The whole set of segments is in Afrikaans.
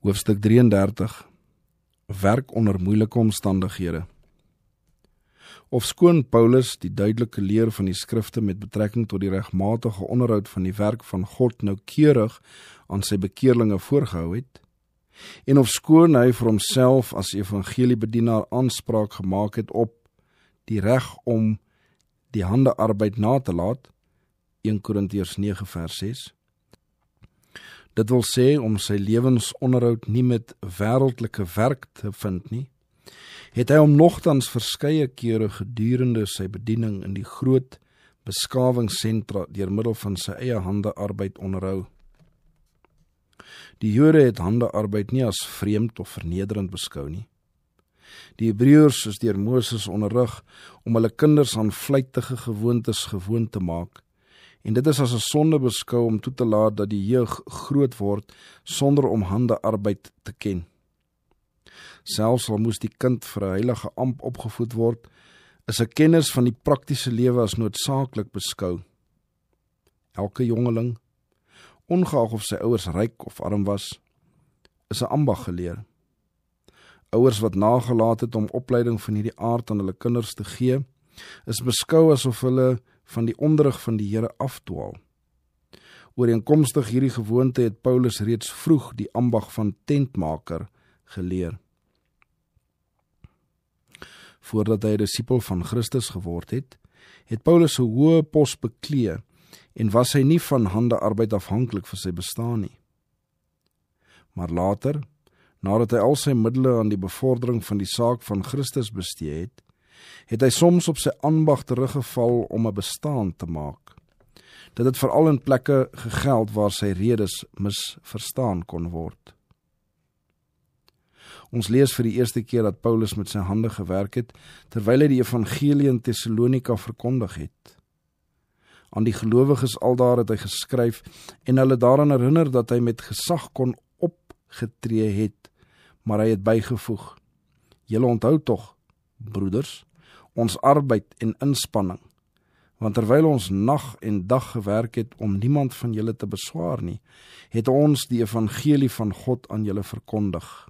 Hoofstuk 33. Werk onder moeilike omstandighede. Ofskoon Paulus die duidelike leer van die skrifte met betrekking tot die regmatige onderhoud van die werk van God noukeurig aan sy bekeerlinge voorgehou het, en ofskoon hy vir homself as evangeliebedienaar aanspraak gemaak het op die reg om die handearbeid na te laat, 1 Korintiërs 9 vers 6, dit wil sê om sy lewensonderhoud nie met wêreldlike werk te vind nie, het hy hom nogtans verskeie kere gedurende sy bediening in die groot beskawingssentra deur middel van sy eie handearbeid onderhou. Die Jode het handearbeid nie as vreemd of vernederend beskou nie. Die Hebreërs is deur Moses onderrig om hulle kinders aan vlytige gewoontes gewoon te maak, en dit is as 'n sonde beskou om toe te laat dat die jeug groot word sonder om handearbeid te ken. Selfs al moes die kind vir 'n heilige amp opgevoed word, is 'n kennis van die praktiese lewe as noodsaaklik beskou. Elke jongeling, ongeag of sy ouers ryk of arm was, is 'n ambag geleer. Ouers wat nagelaat het om opleiding van hierdie aard aan hulle kinders te gee, is beskou asof hulle van die onderrig van die Here afdwaal. Ooreenkomstig hierdie gewoonte het Paulus reeds vroeg die ambag van tentmaker geleer. Voordat hy 'n disipel van Christus geword het, het Paulus 'n hoë pos beklee en was hy nie van handearbeid afhanklik vir sy bestaan nie. Maar later, nadat hy al sy middele aan die bevordering van die saak van Christus bestee het hy soms op sy ambag teruggeval om 'n bestaan te maak. Dit het veral in plekke gegeld waar sy redes misverstaan kon word. Ons lees vir die eerste keer dat Paulus met sy hande gewerk het, terwyl hy die evangelie in Thessalonika verkondig het. Aan die gelowiges aldaar het hy geskryf en hulle daaraan herinner dat hy met gesag kon opgetree het, maar hy het bygevoeg: "Julle onthou tog, broeders, ons arbeid en inspanning, want terwyl ons nag en dag gewerk het om niemand van julle te beswaar nie, het ons die evangelie van God aan julle verkondig."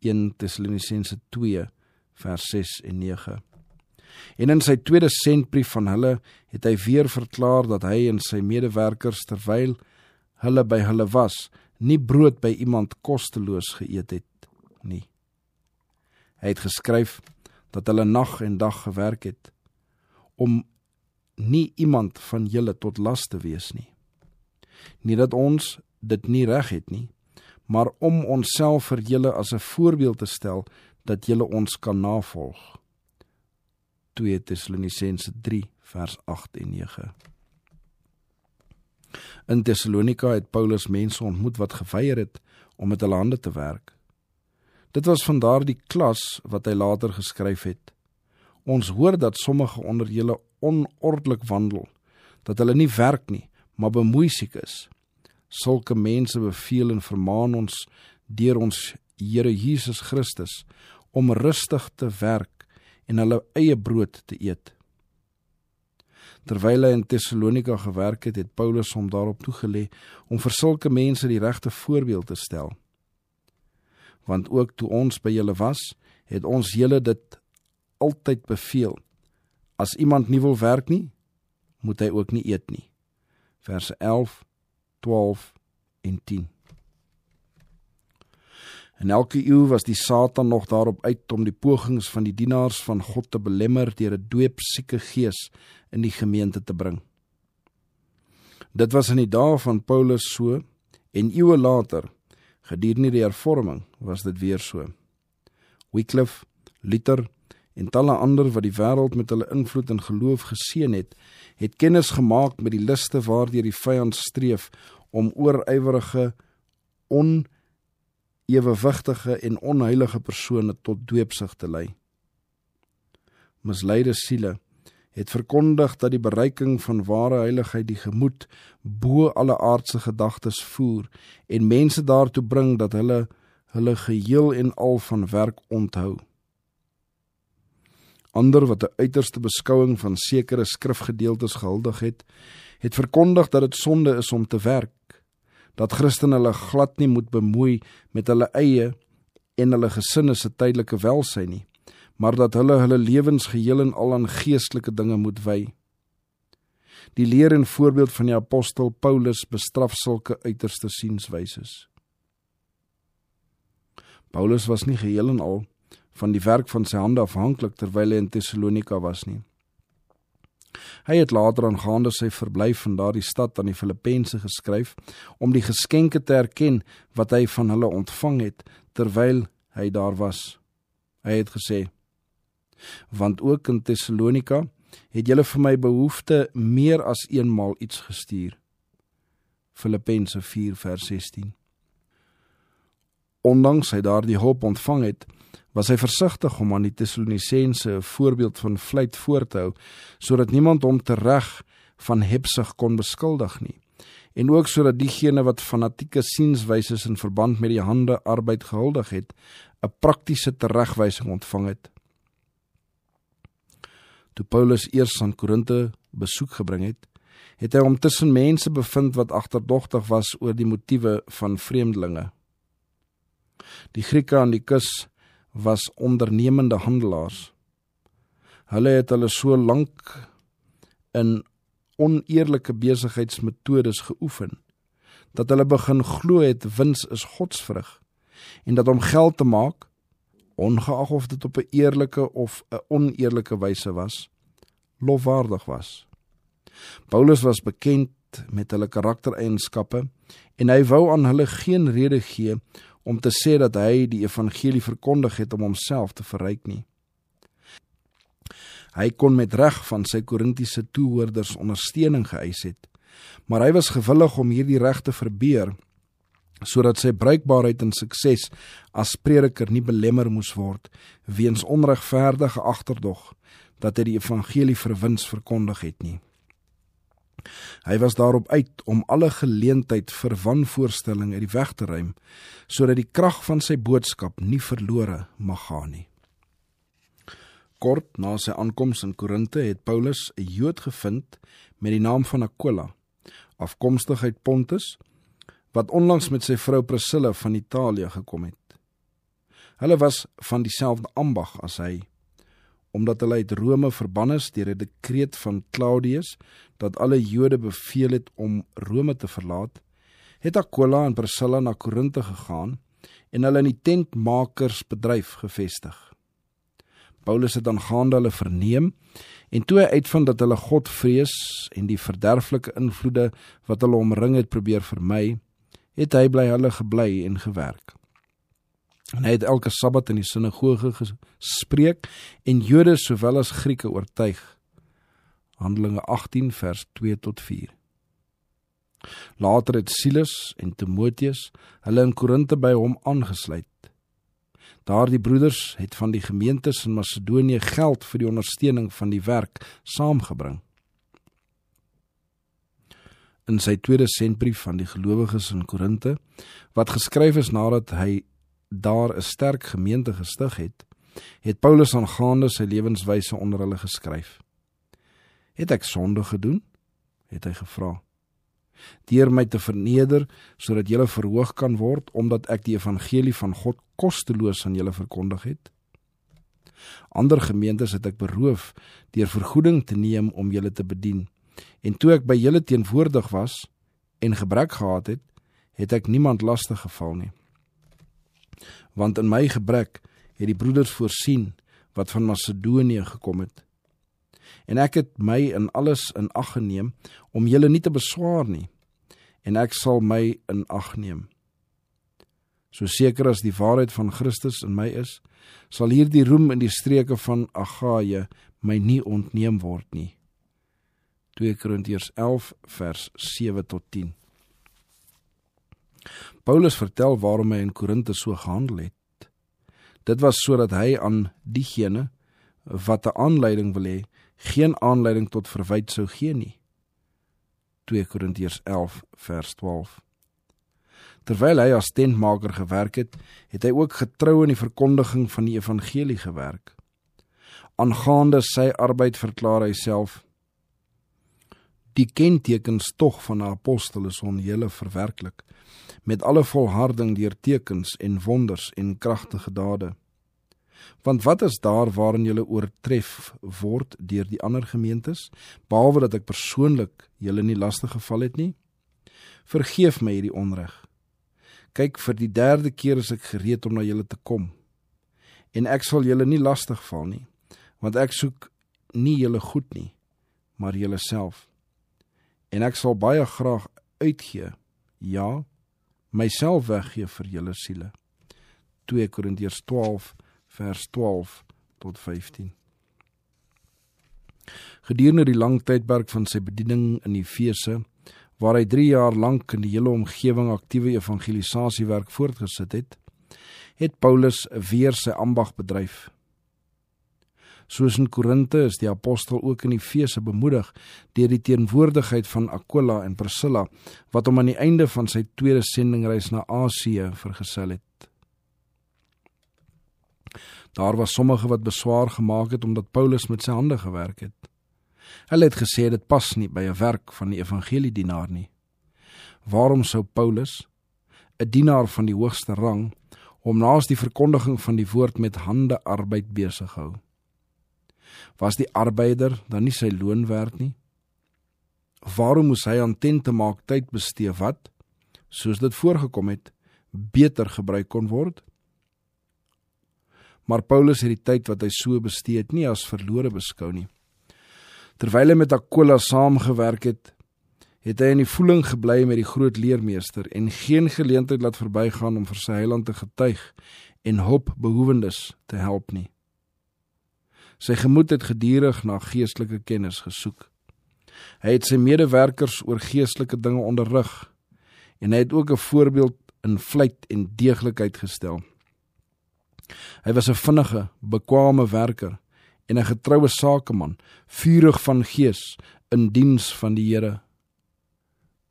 1 Tessalonisense 2 vers 6 en 9. En in sy tweede sendbrief van hulle het hy weer verklaar dat hy en sy medewerkers terwyl hulle by hulle was, nie brood by iemand kosteloos geëet het nie. Hy het geskryf dat hulle nag en dag gewerk het, om nie iemand van julle tot las te wees nie. Nie dat ons dit nie reg het nie, maar om onsself vir julle as 'n voorbeeld te stel, dat julle ons kan navolg. 2 Tessalonisense 3 vers 8 en 9. In Thessalonika het Paulus mense ontmoet wat geweier het om met hulle hande te werk. Dit was van daardie klas wat hy later geskryf het: "Ons hoor dat sommige onder julle onordelik wandel, dat hulle nie werk nie, maar bemoeisiek is. Sulke mense beveel en vermaan ons deur ons Here Jesus Christus om rustig te werk en hulle eie brood te eet." Terwyl hy in Thessalonika gewerk het, het Paulus hom daarop toegelê om vir sulke mense die regte voorbeeld te stel. Want ook toe ons by julle was, het ons julle dit altyd beveel: as iemand nie wil werk nie, moet hy ook nie eet nie. Verse 11, 12 en 10. In elke eeu was die Satan nog daarop uit om die pogings van die dienaars van God te belemmer deur 'n dweepsieke gees in die gemeente te bring. Dit was in die dae van Paulus so, en eeue later, gedurende die hervorming, was dit weer so. Wycliffe, Luther en talle ander wat die wêreld met hulle invloed en geloof geseën het kennis gemaak met die liste waardeur die vyand streef om oorywerige, onewewigtige en onheilige persone tot dweepsig te lei. Misleide siele het verkondig dat die bereiking van ware heiligheid die gemoed bo alle aardse gedagtes voer en mense daartoe bring dat hulle geheel en al van werk onthou. Ander wat 'n uiterste beskouing van sekere skrifgedeeltes gehuldig het verkondig dat dit sonde is om te werk, dat Christene hulle glad nie moet bemoei met hulle eie en hulle gesinne se tydelike welsyn nie, maar dat hulle lewens geheel en al aan geestelike dinge moet wy. Die leer en voorbeeld van die apostel Paulus bestraf sulke uiterste sienswyses. Paulus was nie geheel en al van die werk van sy hande afhanklik terwyl hy in Thessalonika was nie. Hy het later aangaande sy verblyf in daardie stad aan die Filippense geskryf om die geskenke te erken wat hy van hulle ontvang het terwyl hy daar was. Hy het gesê: "Want ook in Thessalonika het julle vir my behoefte meer as eenmaal iets gestuur." Filippense 4 vers 16. Ondanks hy daardie hulp ontvang het, was hy versigtig om aan die Thessalonisense 'n voorbeeld van vlyt voor te hou, sodat niemand hom tereg van hebsug kon beskuldig nie, en ook sodat diegene wat fanatieke sienswyses in verband met die hande arbeid gehuldig het, 'n praktiese teregwysing ontvang het. Toe Paulus eers aan Korinthe besoek gebring het, het hy hom tussen mense bevind wat agterdogtig was oor die motiewe van vreemdelinge. Die Grieke aan die kus was ondernemende handelaars. Hulle het hulle so lank in oneerlike besigheidsmetodes geoefen, dat hulle begin glo het wins is godsvrug, en dat om geld te maak, ongeag of dit op 'n eerlike of 'n oneerlike wyse was, lofwaardig was. Paulus was bekend met hulle karaktereienskappe, en hy wou aan hulle geen rede gee om te sê dat hy die evangelie verkondig het om homself te verryk nie. Hy kon met reg van sy Korintiese toehoorders ondersteuning geëis het, maar hy was gewillig om hierdie reg te verbeur, sodat sy bruikbaarheid en sukses as prediker nie belemmer moes word, weens onregverdige agterdog, dat hy die evangelie vir wins verkondig het nie. Hy was daarop uit om alle geleentheid vir wanvoorstelling uit die weg te ruim, sodat die krag van sy boodskap nie verlore mag gaan nie. Kort na sy aankoms in Korinthe het Paulus 'n Jood gevind met die naam van Aquila, afkomstig uit Pontus, wat onlangs met sy vrou Priscilla van Italië gekom het. Hulle was van dieselfde ambag as hy, omdat hulle uit Rome verban is deur 'n dekreet van Claudius dat alle Jode beveel het om Rome te verlaat, het Aquila en Priscilla na Korinthe gegaan en hulle in die tentmakersbedryf gevestig. Paulus het aangaande hulle verneem, en toe hy uitvind dat hulle God vrees en die verderflike invloede wat hulle omring het probeer vermy, het hy by hulle gebly en gewerk. En hy het elke Sabbat in die sinagoge gespreek en Jode sowel as Grieke oortuig. Handelinge 18 vers 2 tot 4. Later het Silas en Timotheus hulle in Korinthe by hom aangesluit. Daardie broeders het van die gemeentes in Macedonië geld vir die ondersteuning van die werk saamgebring. In sy tweede sendbrief van die gelowiges in Korinthe, wat geskryf is nadat hy daar 'n sterk gemeente gestig het, het Paulus aangaande sy lewenswyse onder hulle geskryf. Het ek sonde gedoen? Het hy gevra. Deur my te verneder, sodat julle verhoog kan word, omdat ek die evangelie van God kosteloos aan julle verkondig het? Ander gemeentes het ek beroof, deur vergoeding te neem om julle te bedien, en toe ek by julle teenwoordig was, en gebrek gehad het, het ek niemand lastig geval nie. Want in my gebrek het die broeders voorsien, wat van Macedonië gekom het. En ek het my in alles in ag geneem, om julle nie te beswaar nie, en ek sal my in ag neem. So seker as die waarheid van Christus in my is, sal hierdie roem in die streke van Agaia my nie ontneem word nie. 2 Korintiërs 11 vers 7 tot 10. Paulus vertel waarom hy in Korinthe so gehandel het. Dit was sodat hy aan diegene wat 'n aanleiding wil hê, geen aanleiding tot verwyte sou gee nie. 2 Korintiërs 11 vers 12. Terwyl hy as tentmaker gewerk het, het hy ook getrou in die verkondiging van die evangelie gewerk. Aangaande sy arbeid verklaar hy self: die kentekens tog van 'n apostel is onheellik verwerklik, met alle volharding deur tekens en wonders en kragtige dade. Want wat is daar waarin julle oortref word deur die ander gemeentes, behalwe dat ek persoonlik julle nie lastig geval het nie? Vergeef my hierdie onreg. Kyk, vir die 3de keer is ek gereed om na julle te kom, en ek sal julle nie lastig val nie, want ek soek nie julle goed nie, maar julle self. En ek sal baie graag uitgee, ja, myself weggee vir julle siele. 2 Korintiërs 12 vers 12 tot 15. Gedurende die lang tydperk van sy bediening in Efese, waar hy 3 jaar lank in die hele omgewing aktiewe evangelisasiewerk voortgesit het, het Paulus weer sy ambag bedryf. Soos in Korinte is die apostel ook in Efese bemoedig deur die teenwoordigheid van Aquila en Priscilla, wat hom aan die einde van sy tweede sendingreis na Asië vergesel het. Daar was sommige wat beswaar gemaak het omdat Paulus met sy hande gewerk het. Hulle het gesê dit pas nie by 'n werk van die evangeliedienaar nie. Waarom sou Paulus, 'n dienaar van die hoogste rang, hom naas die verkondiging van die woord met handearbeid besig hou? Was die arbeider dan nie sy loon werd nie? Waarom moes hy aan tente maak tyd bestee wat, soos dit voorgekom het, beter gebruik kon word? Maar Paulus het die tyd wat hy so bestee het nie as verlore beskou nie. Terwyl hy met Aquila saamgewerk het, het hy in die voeling gebly met die groot leermeester en geen geleentheid laat verbygaan om vir sy heiland te getuig en hulpbehoewendes te help nie. Sy gemoed het gedurig na geestelike kennis gesoek. Hy het sy medewerkers oor geestelike dinge onderrig en hy het ook 'n voorbeeld in vlyt en deeglikheid gestel. Hy was 'n vinnige, bekwame werker en 'n getroue sakeman, vurig van gees, in diens van die Here.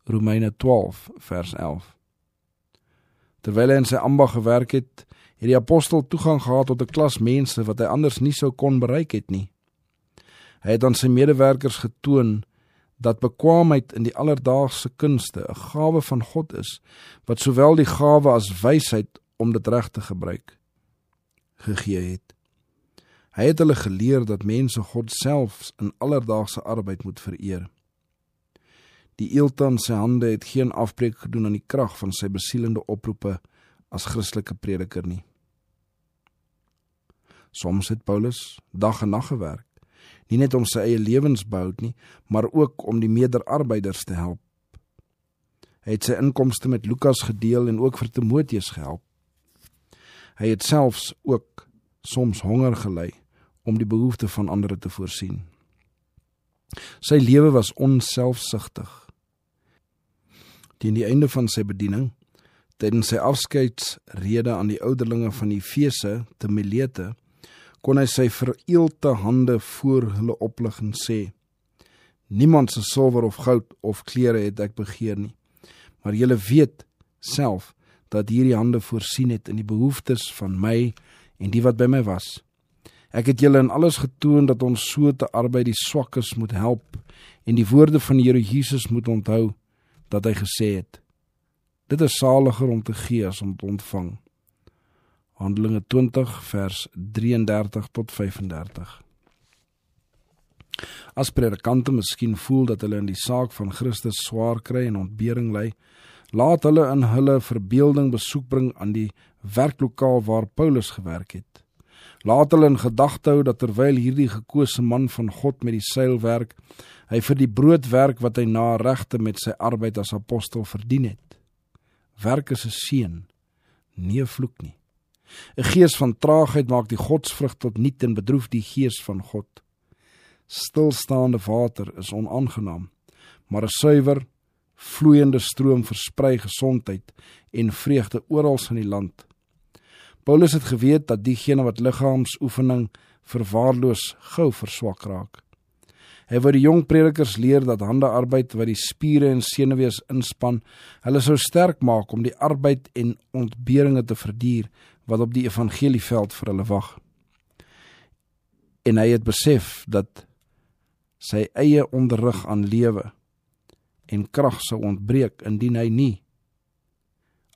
Romeine 12 vers 11. Terwyl hy in sy ambag gewerk het, het die apostel toegang gehad tot 'n klas mense wat hy anders nie sou kon bereik het nie. Hy het aan sy medewerkers getoon dat bekwaamheid in die alledaagse kunste 'n gawe van God is, wat sowel die gawe as wysheid om dit reg te gebruik gegee het. Hy het hulle geleer dat mense God selfs in alledaagse arbeid moet vereer. Die eelt aan sy hande het geen afbreek gedoen aan die krag van sy besielende oproepe as Christelike prediker nie. Soms het Paulus dag en nag gewerk, nie net om sy eie lewens bou nie, maar ook om die mederarbeiders te help. Hy het sy inkomste met Lukas gedeel en ook vir Timoteus gehelp. Hy het selfs ook soms honger gely om die behoefte van ander te voorsien. Sy lewe was onselfsugtig. Teen die einde van sy bediening, tydens sy afskeidsrede aan die ouderlinge van Efese te Milete, kon hy sy vereelte hande voor hulle oplig en sê: Niemand se silwer of goud of klere het ek begeer nie, maar julle weet self dat hierdie hande voorsien het in die behoeftes van my en die wat by my was. Ek het julle in alles getoon dat ons so te arbeid die swakkes moet help en die woorde van die Here Jesus moet onthou, dat hy gesê het: Dit is saliger om te gee as om te ontvang. Handelinge 20 vers 33 tot 35. As predikante miskien voel dat hulle in die saak van Christus swaar kry en ontbering ly, laat hulle in hulle verbeelding besoek bring aan die werklokaal waar Paulus gewerk het. Laat hulle in gedagte hou dat terwyl hierdie gekose man van God met die seil werk, hy vir die brood werk wat hy na regte met sy arbeid as apostel verdien het. Werk is 'n seën, nie 'n vloek nie. 'n Gees van traagheid maak die godsvrug tot niet en bedroef die gees van God. Stilstaande water is onaangenaam, maar 'n suiwer, vloeiende stroom versprei gesondheid en vreugde oral in die land. Paulus het geweet dat diegene wat liggaamsoefening verwaarloos gou verswak raak. Hy wou die jong predikers leer dat handearbeid wat die spiere en senuwees inspan, hulle sou sterk maak om die arbeid en ontberinge te verduur wat op die evangelieveld vir hulle wag. En hy het besef dat sy eie onderrig aan lewe en krag sou ontbreek indien hy nie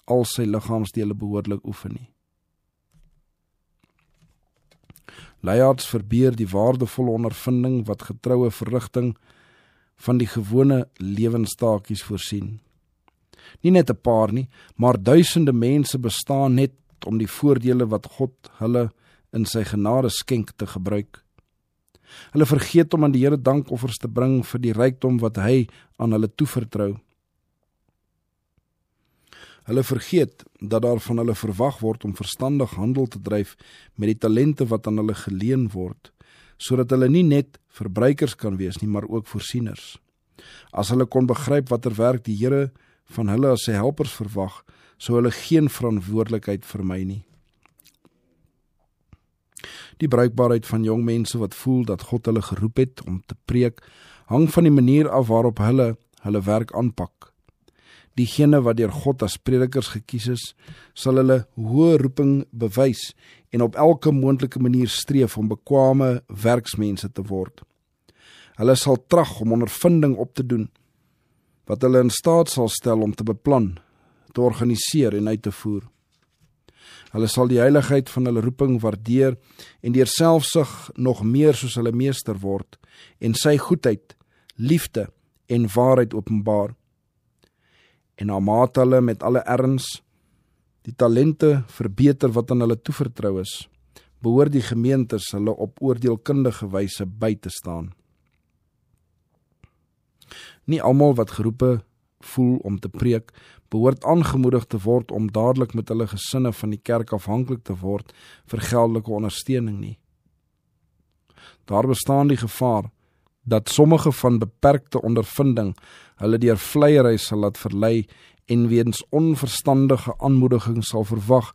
al sy liggaamsdele behoorlik oefen nie. Leiards verbeur die waardevolle ondervinding wat getroue verrigting van die gewone lewenstaakies voorsien. Nie net 'n paar nie, maar duisende mense bestaan net om die voordele wat God hulle in sy genade skenk te gebruik. Hulle vergeet om aan die Here dankoffers te bring vir die rykdom wat hy aan hulle toevertrou. Hulle vergeet dat daar van hulle verwag word om verstandig handel te dryf met die talente wat aan hulle geleen word, sodat hulle nie net verbruikers kan wees nie, maar ook voorsieners. As hulle kon begryp watter werk die Here van hulle as sy helpers verwag, sou hulle geen verantwoordelikheid vermy nie. Die bruikbaarheid van jong mense wat voel dat God hulle geroep het om te preek, hang van die manier af waarop hulle werk aanpak. Diegene wat deur God as predikers gekies is, sal hulle hoë roeping bewys en op elke moontlike manier streef om bekwame werksmense te word. Hulle sal trag om ondervinding op te doen, wat hulle in staat sal stel om te beplan, te organiseer en uit te voer. Hulle sal die heiligheid van hulle roeping waardeer en deur selfsug nog meer soos hulle meester word en sy goedheid, liefde en waarheid openbaar. En naarmate hulle met alle erns die talente verbeter wat aan hulle toevertrou is, behoort die gemeentes hulle op oordeelkundige wyse by te staan. Nie almal wat geroepe voel om te preek, behoort aangemoedig te word om dadelik met hulle gesinne van die kerk afhanklik te word vir geldelike ondersteuning nie. Daar bestaan die gevaar dat sommige van beperkte ondervinding hulle deur vleiery sal laat verlei en weens onverstandige aanmoediging sal verwag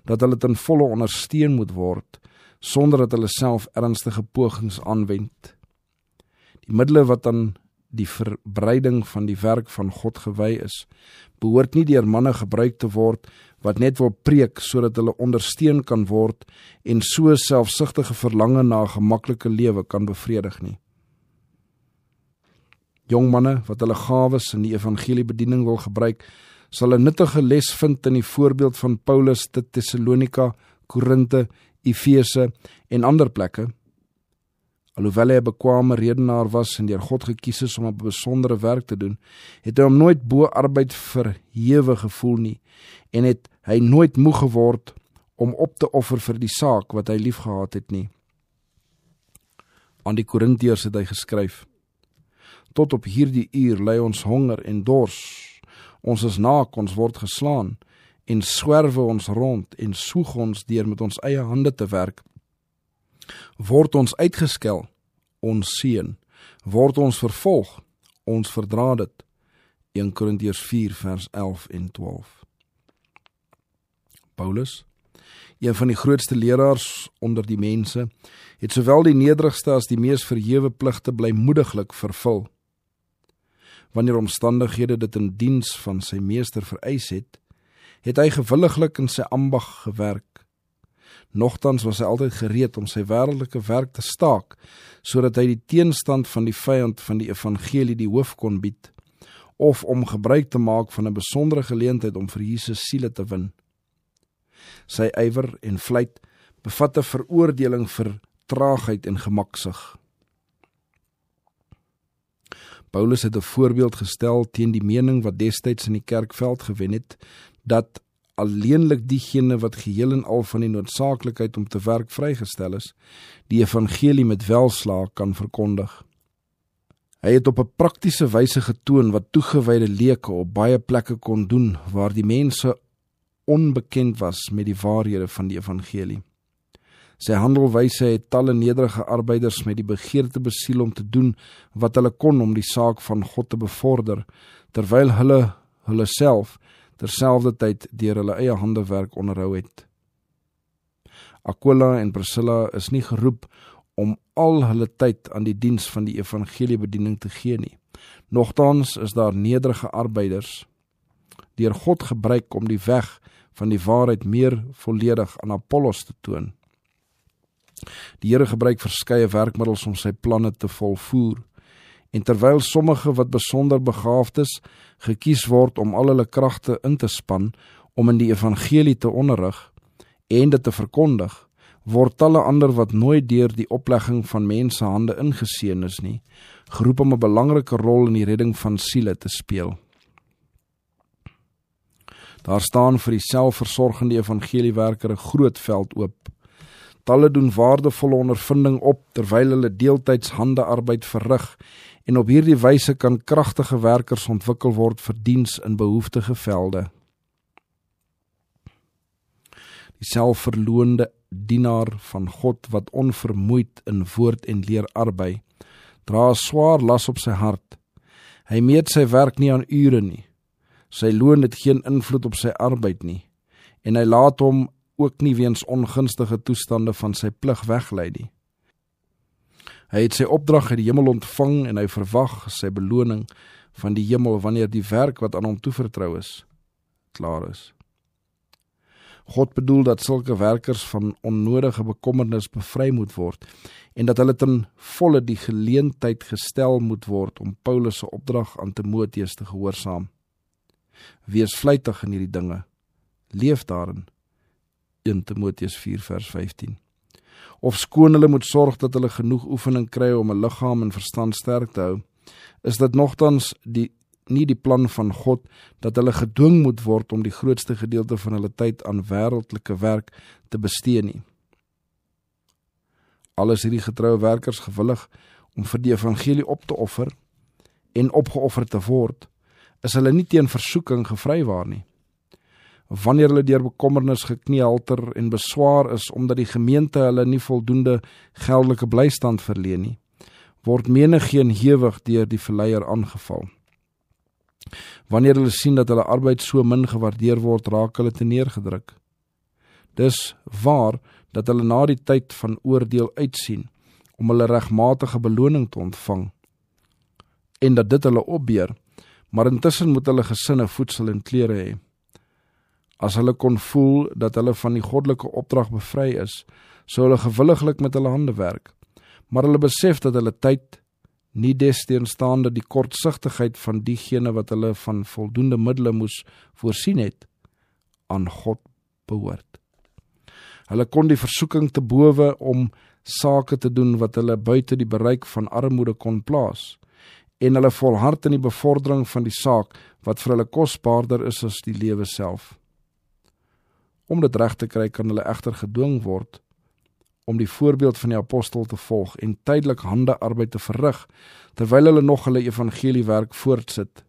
dat hulle ten volle ondersteun moet word, sonder dat hulle self ernstige pogings aanwend. Die middele wat aan die verbreiding van die werk van God gewy is, behoort nie deur manne gebruik te word wat net wil preek sodat hulle ondersteun kan word en so selfsugtige verlange na 'n gemaklike lewe kan bevredig nie. Jong manne wat hulle gawes in die evangeliebediening wil gebruik, sal 'n nuttige les vind in die voorbeeld van Paulus te Tessalonika, Korinte, Efese en ander plekke. Alhoewel hy 'n bekwame redenaar was en deur God gekies is om 'n besondere werk te doen, het hy hom nooit bo arbeid verhewe gevoel nie en het hy nooit moeg geword om op te offer vir die saak wat hy liefgehad het nie. Aan die Korintiërs het hy geskryf: Tot op hierdie uur ly ons honger en dors, ons is naak, ons word geslaan, en swerwe ons rond en soeg ons deur met ons eie hande te werk. Word ons uitgeskel, ons seën, word ons vervolg, ons verdra dit. 1 Korintiërs 4 vers 11 en 12. Paulus, een van die grootste leraars onder die mense, het sowel die nederigste as die mees verhewe pligte blymoediglik vervul. Wanneer omstandighede dit in diens van sy meester vereis het, het hy gewilliglik in sy ambag gewerk. Nogtans was hy altyd gereed om sy wêreldlike werk te staak, sodat hy die teenstand van die vyand van die evangelie die hoof kon bied, of om gebruik te maak van 'n besondere geleentheid om vir Jesus siele te win. Sy ywer en vlyt bevat 'n veroordeling vir traagheid en gemaksig. Paulus het 'n voorbeeld gestel teen die mening wat destyds in die kerkveld gewen het, dat alleenlik diegene wat geheel en al van die noodsaaklikheid om te werk vrygestel is, die evangelie met welslaag kan verkondig. Hy het op 'n praktiese wyse getoon wat toegewyde leke op baie plekke kon doen waar die mense onbekend was met die waarhede van die evangelie. Sy handelwyse het talle nederige arbeiders met die begeerte besiel om te doen wat hulle kon om die saak van God te bevorder, terwyl hulle self terselfdertyd deur hulle eie handewerk onderhou het. Aquila en Priscilla is nie geroep om al hulle tyd aan die diens van die evangeliebediening te gee nie. Nogtans is daar nederige arbeiders deur God gebruik om die weg van die waarheid meer volledig aan Apollos te toon. Die Here gebruik verskeie werkmiddels om sy planne te volvoer, en terwyl sommige wat besonder begaafd is, gekies word om al hulle kragte in te span om in die evangelie te onderrig en dit te verkondig, word talle ander wat nooit deur die oplegging van mense hande ingeseën is nie, geroep om 'n belangrike rol in die redding van siele te speel. Daar staan vir die selfversorgende evangeliewerker 'n groot veld oop. Talle doen waardevolle ondervinding op terwyl hulle deeltyds handearbeid verrig en op hierdie wyse kan kragtige werkers ontwikkel word vir diens in behoeftige velde. Die selfverloonde dienaar van God wat onvermoeid in woord en leer arbei, dra 'n swaar las op sy hart. Hy meet sy werk nie aan ure nie. Sy loon het geen invloed op sy arbeid nie, en hy laat hom ook nie weens ongunstige toestande van sy plig weglei nie. Hy het sy opdrag uit die hemel ontvang en hy verwag sy beloning van die hemel wanneer die werk wat aan hom toevertrou is, klaar is. God bedoel dat sulke werkers van onnodige bekommernis bevry moet word en dat hulle ten volle die geleentheid gestel moet word om Paulus se opdrag aan Timoteus te gehoorsaam. Wees vlytig in hierdie dinge, leef daarin. 1 Timoteus 4 vers 15. Ofskoon hulle moet sorg dat hulle genoeg oefening kry om 'n liggaam en verstand sterk te hou, is dit nogtans nie die plan van God dat hulle gedwing moet word om die grootste gedeelte van hulle tyd aan wêreldlike werk te bestee nie. Al is hierdie getroue werkers gewillig om vir die evangelie op te offer en opgeoffer te word, is hulle nie teen versoeking gevrywaar nie. Wanneer hulle deur bekommernis gekneelter en beswaar is omdat die gemeente hulle nie voldoende geldelike bystand verleen nie, word menigeen hewig deur die verleier aangeval. Wanneer hulle sien dat hulle arbeid so min gewaardeer word, raak hulle teneergedruk. Dis waar dat hulle na die tyd van oordeel uitsien om hulle regmatige beloning te ontvang en dat dit hulle opbeer, maar intussen moet hulle gesinne voedsel en klere hê. As hulle kon voel dat hulle van die goddelike opdrag bevry is, sou hulle gewilliglik met hulle hande werk, maar hulle besef dat hulle tyd, nie desteenstaande die kortsigtigheid van diegene wat hulle van voldoende middele moes voorsien het, aan God behoort. Hulle kon die versoeking te bowe om sake te doen wat hulle buite die bereik van armoede kon plaas, en hulle volhard in die bevordering van die saak wat vir hulle kosbaarder is as die lewe self. Om dit reg te kry kan hulle egter gedwing word om die voorbeeld van die apostel te volg en tydelik handearbeid te verrig, terwyl hulle nog hulle evangeliewerk voortsit.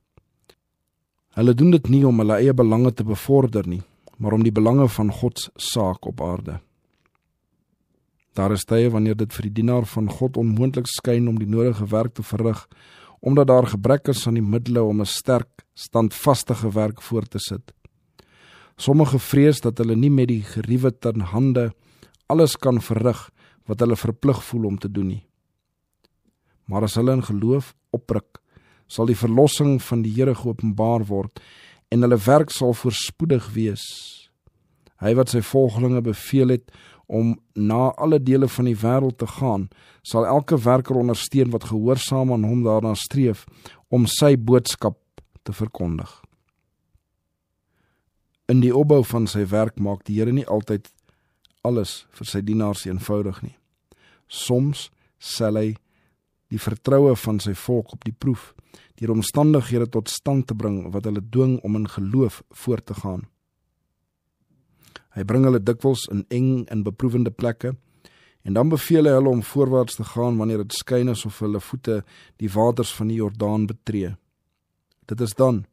Hulle doen dit nie om hulle eie belange te bevorder nie, maar om die belange van Gods saak op aarde. Daar is tye wanneer dit vir die dienaar van God onmoontlik skyn om die nodige werk te verrig, omdat daar gebrek is aan die middele om 'n sterk, standvastige werk voort te sit. Sommige vrees dat hulle nie met die geriewe ten hande alles kan verrig wat hulle verplig voel om te doen nie. Maar as hulle in geloof opruk, sal die verlossing van die Here geopenbaar word en hulle werk sal voorspoedig wees. Hy wat sy volgelinge beveel het om na alle dele van die wêreld te gaan, sal elke werker ondersteun wat gehoorsaam aan hom daarna streef om sy boodskap te verkondig. In die opbou van sy werk maak die Here nie altyd alles vir sy dienaars eenvoudig nie. Soms stel hy die vertroue van sy volk op die proef, deur omstandighede tot stand te bring wat hulle dwing om in geloof voort te gaan. Hy bring hulle dikwels in eng en beproewende plekke, en dan beveel hy hulle om voorwaarts te gaan wanneer dit skyn asof hulle voete die waters van die Jordaan betree. Dit is dan,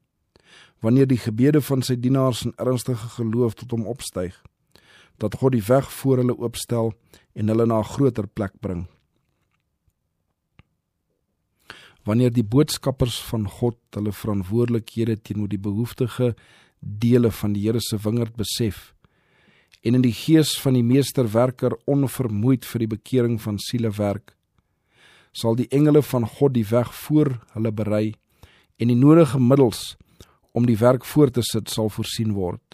wanneer die gebede van sy dienaars in ernstige geloof tot hom opstyg, dat God die weg voor hulle oopstel en hulle na 'n groter plek bring. Wanneer die boodskappers van God hulle verantwoordelikhede teenoor die behoeftige dele van die Here se wingerd besef, en in die gees van die meesterwerker onvermoeid vir die bekering van siele werk, sal die engele van God die weg voor hulle berei en die nodige middels om die werk voort te sit sal voorsien word.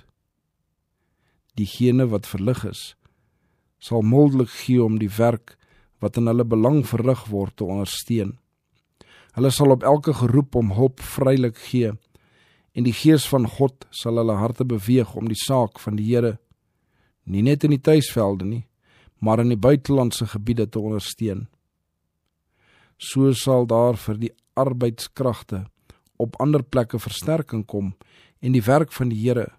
Diegene wat verlig is, sal mildelik gee om die werk wat in hulle belang verrig word te ondersteun. Hulle sal op elke geroep om hulp vrylik gee En die Gees van God sal hulle harte beweeg om die saak van die Here, nie net in die tuisvelde nie, maar in die buitelandse gebiede te ondersteun. So sal daar vir die arbeidskragte op ander plekke versterking kom en die werk van die Here